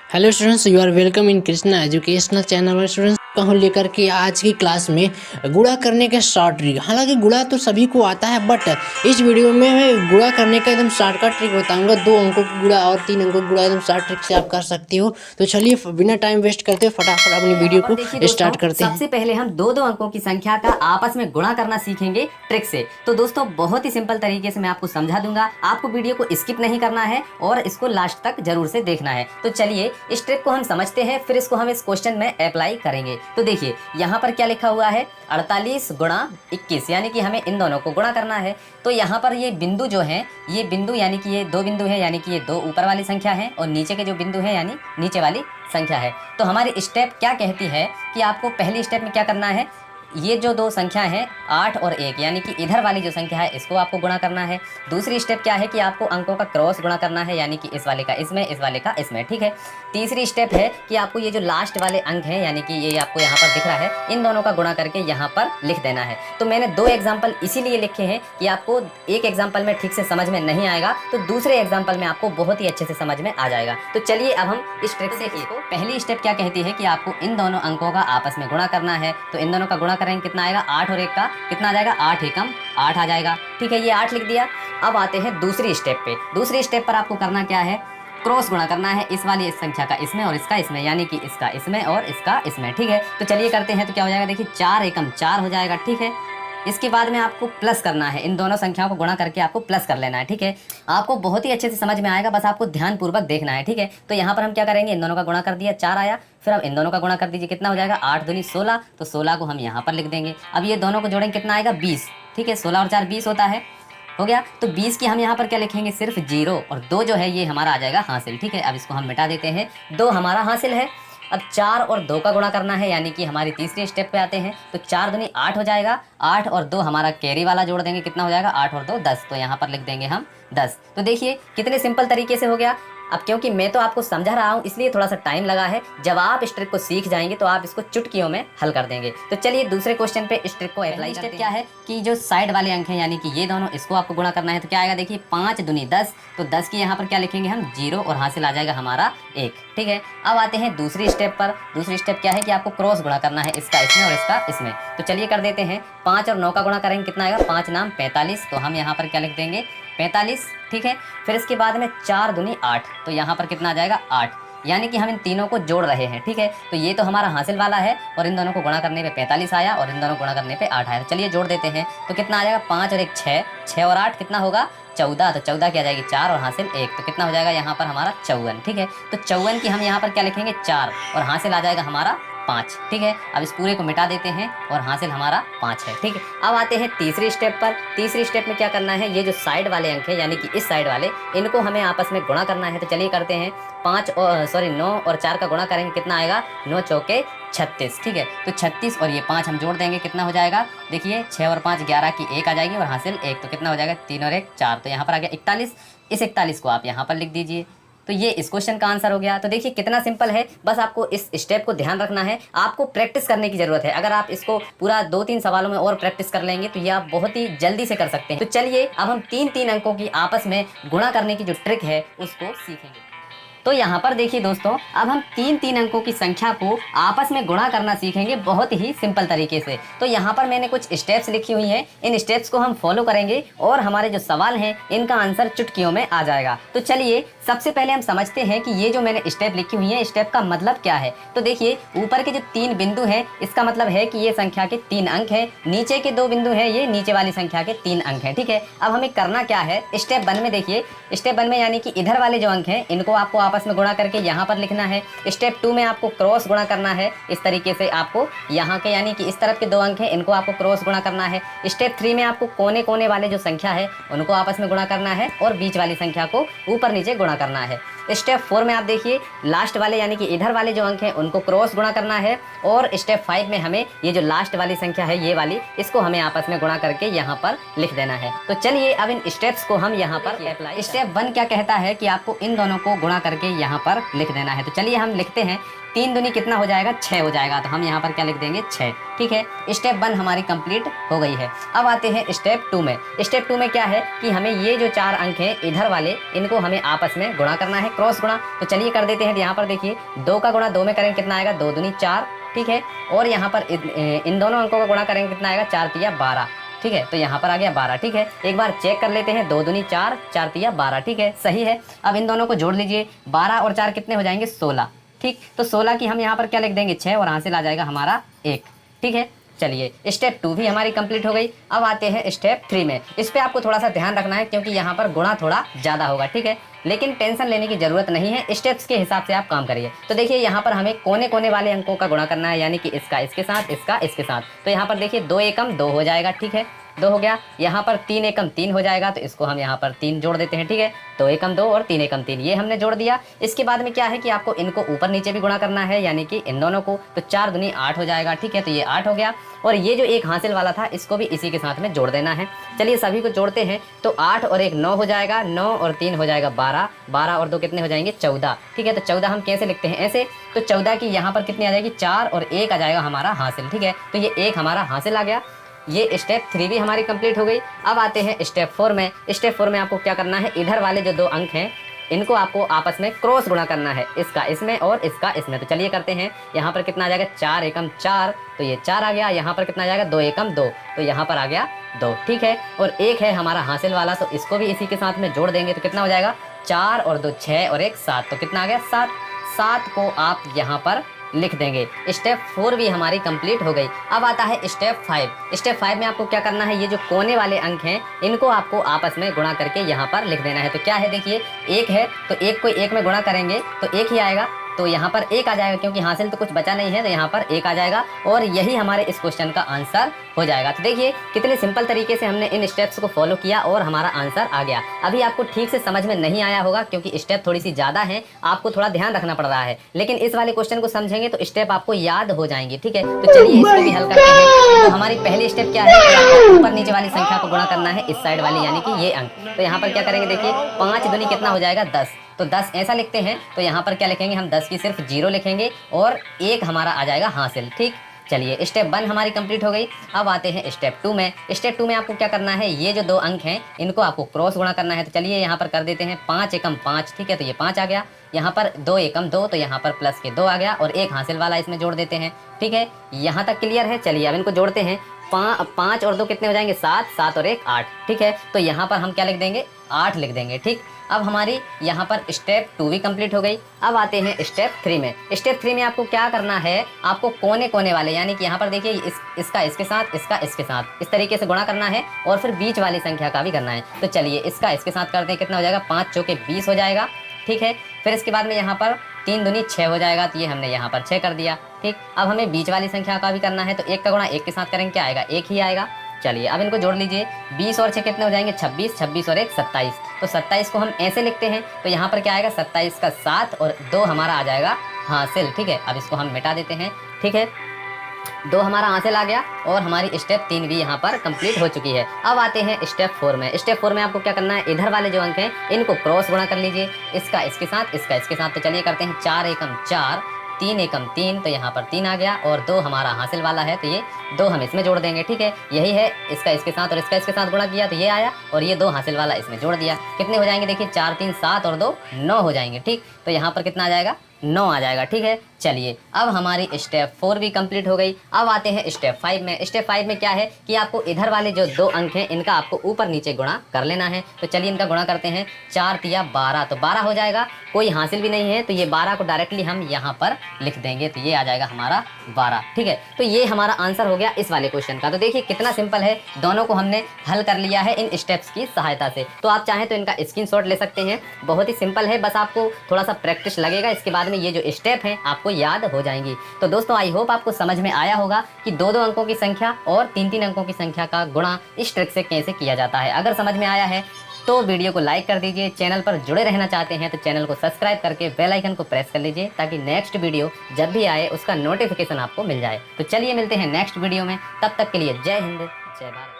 Hello students, you are welcome in Krishna educational channel. Students कहूँ लेकर के आज की क्लास में गुणा करने के शॉर्ट ट्रिक। हालांकि गुणा तो सभी को आता है, बट इस वीडियो में मैं गुणा करने का एकदम शॉर्टकट ट्रिक बताऊंगा। 2 अंकों की गुणा और 3 अंकों की गुणा एकदम शॉर्ट ट्रिक से आप कर सकते हो। तो चलिए बिना टाइम वेस्ट करते हुए फटाफट अपनी वीडियो को स्टार्ट करते हैं। सबसे पहले हम दो दो अंकों की संख्या का आपस में गुणा करना सीखेंगे ट्रिक से। तो दोस्तों बहुत ही सिंपल तरीके से मैं आपको समझा दूंगा, आपको वीडियो को स्किप नहीं करना है और इसको लास्ट तक जरूर से देखना है। तो चलिए इस ट्रिक को हम समझते हैं, फिर इसको हम इस क्वेश्चन में अप्लाई करेंगे। तो देखिए यहाँ पर क्या लिखा हुआ है, 48 गुणा 21, यानी कि हमें इन दोनों को गुणा करना है। तो यहाँ पर ये बिंदु जो है, ये बिंदु यानी कि ये 2 बिंदु है, यानी कि ये 2 ऊपर वाली संख्या है और नीचे के जो बिंदु है यानी नीचे वाली संख्या है। तो हमारी स्टेप क्या कहती है कि आपको पहली स्टेप में क्या करना है, ये जो 2 संख्या है 8 और 1, यानी कि इधर वाली जो संख्या है इसको आपको गुणा करना है। दूसरी स्टेप क्या है कि आपको अंकों का क्रॉस गुणा करना है, यानी कि इस वाले का इसमें, इस वाले का इसमें। ठीक है। तीसरी स्टेप है कि आपको ये जो लास्ट वाले अंक हैं, यानी कि ये आपको यहाँ पर दिख रहा है, इन दोनों का गुणा करके यहाँ पर लिख देना है। तो मैंने 2 एग्जाम्पल इसीलिए लिखे हैं कि आपको एक एग्जाम्पल में ठीक से समझ में नहीं आएगा तो दूसरे एग्जाम्पल में आपको बहुत ही अच्छे से समझ में आ जाएगा। तो चलिए अब हम इस ट्रिक से इसको, पहली स्टेप क्या कहती है कि आपको इन दोनों अंकों का आपस में गुणा करना है। तो इन दोनों का गुणा करेंगे, कितना आएगा, 8 और 1 का कितना आ जाएगा, 8 एकम 8 आ जाएगा। ठीक है, ये 8 लिख दिया। अब आते हैं दूसरी स्टेप पे। दूसरी स्टेप पर आपको करना क्या है, क्रॉस गुणा करना है इस वाली इस संख्या का इसमें और इसका इसमें, यानी कि इसका इसमें और इसका इसमें। ठीक है, तो चलिए करते हैं। तो क्या हो जाएगा, देखिए 4 एकम 4 हो जाएगा। ठीक है, इसके बाद में आपको प्लस करना है, इन दोनों संख्याओं को गुणा करके आपको प्लस कर लेना है। ठीक है, आपको बहुत ही अच्छे से समझ में आएगा, बस आपको ध्यानपूर्वक देखना है। ठीक है, तो यहाँ पर हम क्या करेंगे, इन दोनों का गुणा कर दिया, 4 आया। फिर अब इन दोनों का गुणा कर दीजिए, कितना हो जाएगा, 8 दूनी 16। तो 16 को हम यहाँ पर लिख देंगे। अब ये दोनों को जोड़ेंगे, कितना आएगा, 20। ठीक है, 16 और 4 20 होता है, हो गया। तो 20 की हम यहाँ पर क्या लिखेंगे, सिर्फ 0 और 2 जो है ये हमारा आ जाएगा हासिल। ठीक है, अब इसको हम मिटा देते हैं, 2 हमारा हासिल है। अब 4 और 2 का गुणा करना है, यानी कि हमारी तीसरी स्टेप पे आते हैं। तो 4 दूनी 8 हो जाएगा, 8 और 2 हमारा कैरी वाला जोड़ देंगे, कितना हो जाएगा, 8 और 2 10। तो यहाँ पर लिख देंगे हम 10। तो देखिए कितने सिंपल तरीके से हो गया। अब क्योंकि मैं तो आपको समझा रहा हूँ इसलिए थोड़ा सा टाइम लगा है, जब आप इस ट्रिक को सीख जाएंगे तो आप इसको चुटकियों में हल कर देंगे। तो चलिए दूसरे क्वेश्चन पे इस ट्रिक को अप्लाई करते हैं। क्या है कि जो साइड वाले अंक हैं, यानी कि ये दोनों, इसको आपको गुणा करना है। तो क्या आएगा, देखिए 5 दूनी 10। तो 10 की यहाँ पर क्या लिखेंगे हम, 0 और हासिल आ जाएगा हमारा 1। ठीक है, अब आते हैं दूसरी स्टेप पर। दूसरी स्टेप क्या है कि आपको क्रॉस गुणा करना है, इसका इसमें और इसका इसमें। तो चलिए कर देते हैं। 5 और 9 का गुणा करेंगे, कितना आएगा, 5 नाम 45। तो हम यहाँ पर क्या लिख देंगे, 45। ठीक है, फिर इसके बाद में 4 दूनी 8। तो यहाँ पर कितना आ जाएगा, 8, यानी कि हम इन तीनों को जोड़ रहे हैं। ठीक है, तो ये तो हमारा हासिल वाला है और इन दोनों को गुणा करने पे 45 आया और इन दोनों को गुणा करने पे 8 आया। तो चलिए जोड़ देते हैं। तो कितना आ जाएगा, 5 और 1 6, 6 और 8 कितना होगा, 14। तो 14 की आ जाएगी 4 और हासिल 1। तो कितना हो जाएगा यहाँ पर हमारा 54। ठीक है, तो 54 की हम यहाँ पर क्या लिखेंगे, 4 और हासिल आ जाएगा हमारा 5। ठीक है, अब इस पूरे को मिटा देते हैं और हासिल हमारा 5 है। ठीक है, अब आते हैं तीसरी स्टेप पर। तीसरी स्टेप में क्या करना है, ये जो साइड वाले अंक है, यानी कि इस साइड वाले, इनको हमें आपस में गुणा करना है। तो चलिए करते हैं। 9 और 4 का गुणा करेंगे, कितना आएगा, 9 चौके 36। ठीक है, तो 36 और ये 5 हम जोड़ देंगे, कितना हो जाएगा, देखिए 6 और 5 11 की 1 आ जाएगी और हासिल 1। तो कितना हो जाएगा, 3 और 1 4। तो यहाँ पर आ गया 41। इस 41 को आप यहाँ पर लिख दीजिए। तो ये इस क्वेश्चन का आंसर हो गया। तो देखिए कितना सिंपल है, बस आपको इस स्टेप को ध्यान रखना है, आपको प्रैक्टिस करने की जरूरत है। अगर आप इसको पूरा 2-3 सवालों में और प्रैक्टिस कर लेंगे तो ये आप बहुत ही जल्दी से कर सकते हैं। तो चलिए अब हम 3-3 अंकों की आपस में गुणा करने की जो ट्रिक है उसको सीखेंगे। तो यहाँ पर देखिए दोस्तों, अब हम 3-3 अंकों की संख्या को आपस में गुणा करना सीखेंगे बहुत ही सिंपल तरीके से। तो यहाँ पर मैंने कुछ स्टेप्स लिखी हुई हैं, इन स्टेप्स को हम फॉलो करेंगे और हमारे जो सवाल हैं इनका आंसर चुटकियों में आ जाएगा। तो चलिए सबसे पहले हम समझते हैं कि ये जो मैंने स्टेप लिखी हुई है, स्टेप का मतलब क्या है। तो देखिए ऊपर के जो 3 बिंदु हैं, इसका मतलब है कि ये संख्या के 3 अंक हैं। नीचे के 2 बिंदु हैं, ये नीचे वाली संख्या के 3 अंक हैं। ठीक है, अब हमें करना क्या है, स्टेप 1 में देखिए, स्टेप 1 में यानी कि इधर वाले जो अंक हैं इनको आपको आपस में गुणा करके यहाँ पर लिखना है। स्टेप 2 में आपको क्रॉस गुणा करना है, इस तरीके से आपको यहाँ के, यानी कि इस तरफ के 2 अंक हैं इनको आपको क्रॉस गुणा करना है। स्टेप 3 में आपको कोने कोने वाले जो संख्या है उनको आपस में गुणा करना है और बीच वाली संख्या को ऊपर नीचे गुणा करना है। स्टेप 4 में आप देखिए लास्ट वाले, यानी कि इधर वाले जो अंक हैं उनको क्रॉस गुणा करना है और स्टेप 5 में हमें ये जो लास्ट वाली संख्या है ये वाली, इसको हमें आपस में गुणा करके यहाँ पर लिख देना है। तो चलिए अब इन स्टेप्स को हम यहाँ पर अप्लाई। स्टेप 1 क्या कहता है कि आपको इन दोनों को गुणा करके यहाँ पर लिख देना है। तो चलिए हम लिखते हैं। 3 दूनी कितना हो जाएगा, 6 हो जाएगा। तो हम यहाँ पर क्या लिख देंगे, 6। ठीक है, स्टेप 1 हमारी कंप्लीट हो गई है। अब आते हैं स्टेप 2 में। स्टेप 2 में क्या है कि हमें ये जो 4 अंक हैं इधर वाले, इनको हमें आपस में गुणा करना है, क्रॉस गुणा। तो चलिए कर देते हैं। यहाँ पर देखिए 2 का गुणा 2 में करेंगे कितना आएगा, 2 दूनी 4, ठीक है। और यहाँ पर इन दोनों अंकों का गुणा करेंगे कितना आएगा, 4 तिया 12, ठीक है। तो यहाँ पर आ गया 12, ठीक है। एक बार चेक कर लेते हैं, 2 दूनी 4, 4 तिया 12, ठीक है, सही है। अब इन दोनों को जोड़ लीजिए, 12 और 4 कितने हो जाएंगे, 16, ठीक। तो 16 की हम यहाँ पर क्या लिख देंगे, 6, और हासिल आ जाएगा हमारा 1, ठीक है। चलिए स्टेप 2 भी हमारी कंप्लीट हो गई। अब आते हैं स्टेप 3 में। इस पे आपको थोड़ा सा ध्यान रखना है क्योंकि यहाँ पर गुणा थोड़ा ज़्यादा होगा, ठीक है। लेकिन टेंशन लेने की जरूरत नहीं है, स्टेप्स के हिसाब से आप काम करिए। तो देखिए यहाँ पर हमें कोने कोने वाले अंकों का गुणा करना है, यानी कि इसका इसके साथ, इसका इसके साथ। तो यहाँ पर देखिए 2 एकम 2 हो जाएगा, ठीक है, 2 हो गया। यहाँ पर 3 एकम 3 हो जाएगा, तो इसको हम यहाँ पर 3 जोड़ देते हैं, ठीक है। 2 एकम 2 और 3 एकम 3 ये हमने जोड़ दिया। इसके बाद में क्या है कि आपको इनको ऊपर नीचे भी गुणा करना है, यानी कि इन दोनों को। तो 4 दूनी 8 हो जाएगा, ठीक है। तो ये 8 हो गया। और ये जो एक हासिल वाला था इसको भी इसी के साथ में जोड़ देना है। चलिए सभी को जोड़ते हैं। तो 8 और 1 9 हो जाएगा, 9 और 3 हो जाएगा 12, 12 और 2 कितने हो जाएंगे, 14, ठीक है। तो 14 हम कैसे लिखते हैं, ऐसे। तो 14 की यहाँ पर कितनी आ जाएगी, 4 और 1 आ जाएगा हमारा हासिल, ठीक है। तो ये 1 हमारा हासिल आ गया। ये स्टेप 3 भी हमारी कंप्लीट हो गई। अब आते हैं स्टेप 4 में। स्टेप 4 में आपको क्या करना है, इधर वाले जो 2 अंक हैं इनको आपको आपस में क्रॉस गुणा करना है, इसका इसमें और इसका इसमें। तो चलिए करते हैं। यहाँ पर कितना आ जाएगा, 4 एकम 4, तो ये 4 आ गया। यहाँ पर कितना आ जाएगा, 2 एकम 2, तो यहाँ पर आ गया 2, ठीक है। और 1 है हमारा हासिल वाला, तो इसको भी इसी के साथ में जोड़ देंगे। तो कितना हो जाएगा, 4 और 2 6 और 1 7, तो कितना आ गया 7। 7 को आप यहाँ पर लिख देंगे। स्टेप 4 भी हमारी कंप्लीट हो गई। अब आता है स्टेप 5। स्टेप 5 में आपको क्या करना है, ये जो कोने वाले अंक हैं इनको आपको आपस में गुणा करके यहाँ पर लिख देना है। तो क्या है, देखिए 1 है तो 1 को 1 में गुणा करेंगे तो 1 ही आएगा। तो यहाँ पर 1 आ जाएगा क्योंकि हासिल तो कुछ बचा नहीं है, तो यहाँ पर 1 आ जाएगा और यही हमारे इस क्वेश्चन का आंसर हो जाएगा। तो देखिए कितने सिंपल तरीके से हमने इन स्टेप्स को फॉलो किया और हमारा आंसर आ गया। अभी आपको ठीक से समझ में नहीं आया होगा क्योंकि स्टेप थोड़ी सी ज़्यादा है, आपको थोड़ा ध्यान रखना पड़ रहा है। लेकिन इस वाले क्वेश्चन को समझेंगे तो स्टेप आपको याद हो जाएंगे, ठीक है। तो चलिए इसको भी हल करते हैं। तो हमारी पहली स्टेप क्या है, ऊपर नीचे वाली संख्या को गुणा करना है, इस साइड वाली यानी कि ये अंक। तो यहाँ पर क्या करेंगे, देखिए 5 दूनी कितना हो जाएगा, 10। तो 10 ऐसा लिखते हैं। तो यहाँ पर क्या लिखेंगे, हम 10 की सिर्फ 0 लिखेंगे और 1 हमारा आ जाएगा हासिल, ठीक। चलिए स्टेप 1 हमारी कंप्लीट हो गई। अब आते हैं स्टेप 2 में। स्टेप 2 में आपको क्या करना है, ये जो 2 अंक हैं इनको आपको क्रॉस गुणा करना है। तो चलिए यहाँ पर कर देते हैं 5 एकम 5, ठीक है। तो ये 5 आ गया। यहाँ पर 2 एकम 2, तो यहाँ पर प्लस के 2 आ गया और 1 हासिल वाला इसमें जोड़ देते हैं, ठीक है। यहाँ तक क्लियर है। चलिए अब इनको जोड़ते हैं। 5 और 2 कितने हो जाएंगे, 7, 7 और 1 8, ठीक है। तो यहाँ पर हम क्या लिख देंगे, 8 लिख देंगे, ठीक। अब हमारी यहाँ पर स्टेप 2 भी कंप्लीट हो गई। अब आते हैं स्टेप 3 में। स्टेप 3 में आपको क्या करना है, आपको कोने कोने वाले यानी कि यहाँ पर देखिए इसका इसके साथ, इसका इसके साथ, इस तरीके से गुणा करना है और फिर बीच वाली संख्या का भी करना है। तो चलिए इसका इसके साथ करते हैं, कितना हो जाएगा, 5 चौके 20 हो जाएगा, ठीक है। फिर इसके बाद में यहाँ पर 3 दूनी 6 हो जाएगा, तो ये हमने यहाँ पर 6 कर दिया, ठीक। अब हमें बीच वाली संख्या का भी करना है। तो 1 का गुणा 1 के साथ करेंगे, क्या आएगा, 1 ही आएगा। चलिए अब इनको जोड़ लीजिए। 20 और 6 कितने हो जाएंगे, 26, 26 और 1 27। तो 27 को हम ऐसे लिखते हैं। तो यहाँ पर क्या आएगा, 27 का 7 और 2 हमारा आ जाएगा हासिल, ठीक है। अब इसको हम मिटा देते हैं, ठीक है। 2 हमारा हासिल आ गया और हमारी स्टेप 3 भी यहाँ पर कंप्लीट हो चुकी है। अब आते हैं स्टेप 4 में। स्टेप 4 में आपको क्या करना है, इधर वाले जो अंक हैं इनको क्रॉस गुणा कर लीजिए, इसका इसके साथ, इसका इसके साथ। तो चलिए करते हैं। 4 एकम 4, 3 एकम 3, तो यहाँ पर 3 आ गया और 2 हमारा हासिल वाला है, तो ये 2 हम इसमें जोड़ देंगे, ठीक है। यही है, इसका इसके साथ और इसका इसके साथ गुणा किया तो ये आया और ये 2 हासिल वाला इसमें जोड़ दिया। कितने हो जाएंगे, देखिए 4 3 7 और 2 9 हो जाएंगे, ठीक। तो यहाँ पर कितना आ जाएगा, 9 आ जाएगा, ठीक है। चलिए अब हमारी स्टेप 4 भी कंप्लीट हो गई। अब आते हैं स्टेप 5 में। स्टेप 5 में क्या है कि आपको इधर वाले जो 2 अंक हैं इनका आपको ऊपर नीचे गुणा कर लेना है। तो चलिए इनका गुणा करते हैं। 4 तिया 12, तो 12 हो जाएगा। कोई हासिल भी नहीं है तो ये 12 को डायरेक्टली हम यहाँ पर लिख देंगे, तो ये आ जाएगा हमारा 12, ठीक है। तो ये हमारा आंसर हो गया इस वाले क्वेश्चन का। तो देखिए कितना सिंपल है, दोनों को हमने हल कर लिया है इन स्टेप्स की सहायता से। तो आप चाहें तो इनका स्क्रीनशॉट ले सकते हैं, बहुत ही सिंपल है, बस आपको थोड़ा सा प्रैक्टिस लगेगा। इसके बाद में ये जो स्टेप हैं आपको याद हो जाएंगी। तो दोस्तों आई होप आपको समझ में आया होगा कि 2-2 अंकों की संख्या और 3-3 अंकों की संख्या का गुणा इस ट्रिक से कैसे किया जाता है। अगर समझ में आया है तो वीडियो को लाइक कर दीजिए। चैनल पर जुड़े रहना चाहते हैं तो चैनल को सब्सक्राइब करके बेल आइकन को प्रेस कर लीजिए ताकि नेक्स्ट वीडियो जब भी आए उसका नोटिफिकेशन आपको मिल जाए। तो चलिए मिलते हैं नेक्स्ट वीडियो में, तब तक के लिए जय हिंद, जय भारत।